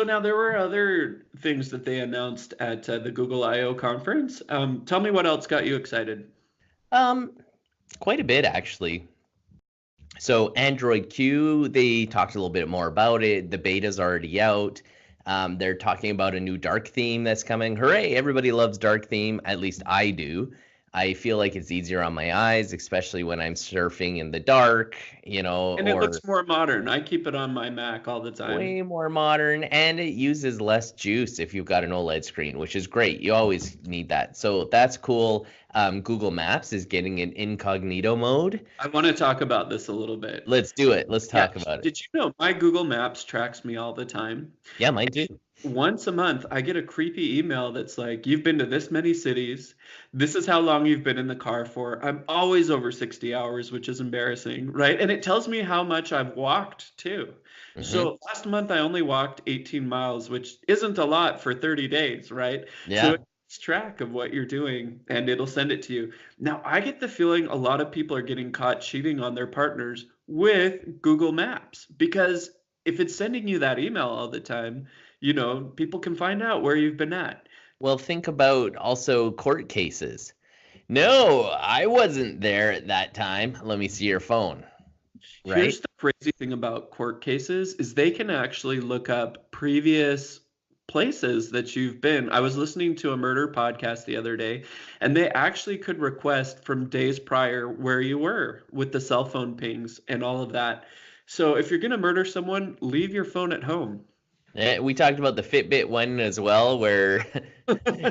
So now there were other things that they announced at the Google I/O conference. Tell me what else got you excited. Um, Quite a bit actually. So Android Q, they talked a little bit more about it. The beta's already out. They're talking about a new dark theme that's coming. Hooray! Everybody loves dark theme. At least I do. I feel like it's easier on my eyes, especially when I'm surfing in the dark, And it or looks more modern. I keep it on my Mac all the time. way more modern, and it uses less juice if you've got an OLED screen, which is great. You always need that. So that's cool. Google Maps is getting an incognito mode. I want to talk about this a little bit. Let's do it. Let's Yeah. talk about it. Did you know my Google Maps tracks me all the time? Yeah, mine too. Once a month, I get a creepy email that's like, you've been to this many cities. This is how long you've been in the car for. I'm always over 60 hours, which is embarrassing, right? And it tells me how much I've walked too. Hmm. So last month, I only walked 18 miles, which isn't a lot for 30 days, right? So Yeah. it keeps track of what you're doing and it'll send it to you. Now, I get the feeling a lot of people are getting caught cheating on their partners with Google Maps because if it's sending you that email all the time, people can find out where you've been at. Well, think about also court cases. No, I wasn't there at that time. Let me see your phone, right? Here's the crazy thing about court cases is they can actually look up previous places that you've been. I was listening to a murder podcast the other day, and they actually could request from days prior where you were with the cell phone pings and all of that. So if you're going to murder someone, leave your phone at home. We talked about the Fitbit one as well, where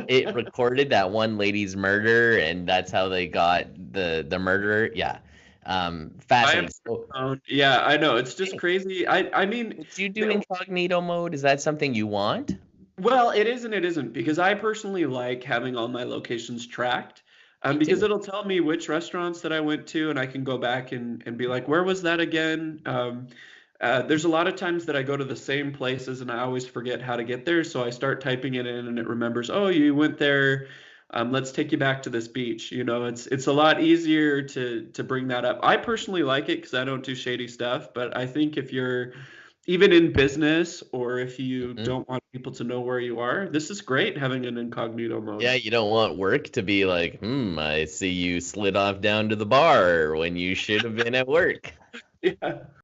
it recorded that one lady's murder, and that's how they got the murderer. Yeah, I have fascinating. So, phone. Yeah, I know. It's just hey, crazy. I mean, would you do incognito mode? Is that something you want? well, it is and it isn't because I personally like having all my locations tracked. Me Because too. it'll tell me which restaurants that I went to, and I can go back and be like, where was that again? There's a lot of times that I go to the same places and I always forget how to get there. So I start typing it in and it remembers, oh, you went there. Let's take you back to this beach. It's a lot easier to bring that up. I personally like it because I don't do shady stuff, but I think if you're even in business or if you Mhm. don't want people to know where you are, this is great having an incognito Yeah, mode. you don't want work to be like, I see you slid off down to the bar when you should have been at work. Yeah.